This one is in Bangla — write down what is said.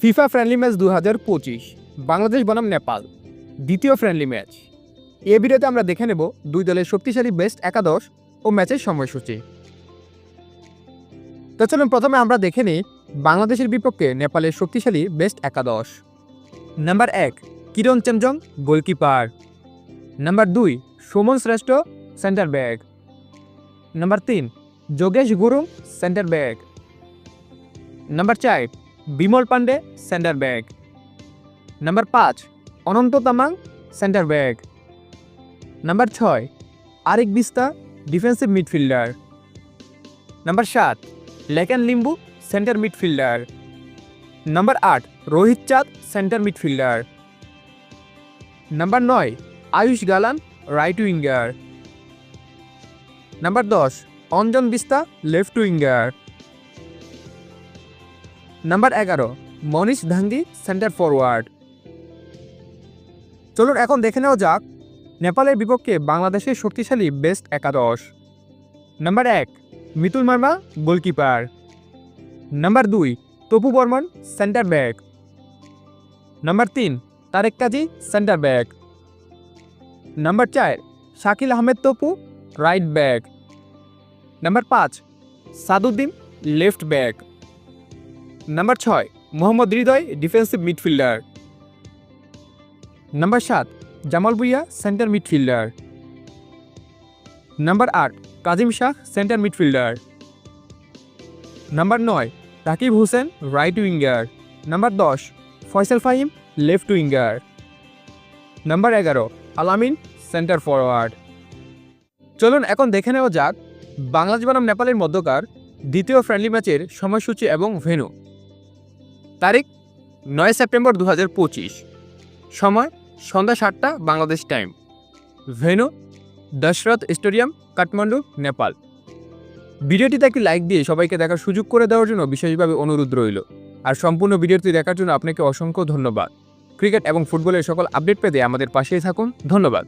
ফিফা ফ্রেন্ডলি ম্যাচ 2025 বাংলাদেশ বনাম নেপাল দ্বিতীয় ফ্রেন্ডলি ম্যাচ। এ ভিডিওতে আমরা দেখে নেব দুই দলের শক্তিশালী বেস্ট একাদশ ও ম্যাচের সময়সূচি। তো চলুন প্রথমে আমরা দেখে নিই বাংলাদেশের বিপক্ষে নেপালের শক্তিশালী বেস্ট একাদশ। Number 1 Kiran Chemjong goalkeeper. Number 2 Suman Shrestha centre back. Number 3 Yogesh Gurung centre back. Number 4 Bimal Pandey centre back. Number 5 Ananta Tamang centre back. Number 6 Arik Bista defensive midfielder. Number 7 Laken Limbu centre midfielder. Number 8 Rohit Chand centre midfielder. Number 9 Ayush Ghalan right winger. Number 10 Anjan Bista left winger. Number 11 Manish Dhangi centre forward. চলুন এখন দেখে নেওয়া যাক নেপালের বিপক্ষে বাংলাদেশের শক্তিশালী বেস্ট একাদশ। Number 1 Mitul Marma goalkeeper. Number 2 Tapu Barman centre back. Number 3 Tariq Kazi centre back. Number 4 Shakil Ahmed Tapu right back. Number 5 Saaduddin left back. Number 6 Mohammad Hridoy defensive midfielder. Number 7 Jamal Bhuyan centre midfielder. Number 8 Kazim Shah centre midfielder. Number 9 Rakib Hossain right winger. Number 10 Faisal Fahim left winger. Number 11 Alamin centre forward. চলুন এখন দেখে নেওয়া যাক বাংলাদেশ বনাম নেপালের মধ্যকার দ্বিতীয় ফ্রেন্ডলি ম্যাচের সময়সূচি এবং ভেন্যু। তারিখ 9 সেপ্টেম্বর 2025, সময় সন্ধ্যা 7টা Bangladesh time. Venue Dasharath stadium, Kathmandu, Nepal. ভিডিওটিতে একটি লাইক দিয়ে সবাইকে দেখার সুযোগ করে দেওয়ার জন্য বিশেষভাবে অনুরোধ রইল। আর সম্পূর্ণ ভিডিওটি দেখার জন্য আপনাকে অসংখ্য ধন্যবাদ। ক্রিকেট এবং ফুটবলের সকল আপডেট পেতে আমাদের পাশেই থাকুন। ধন্যবাদ।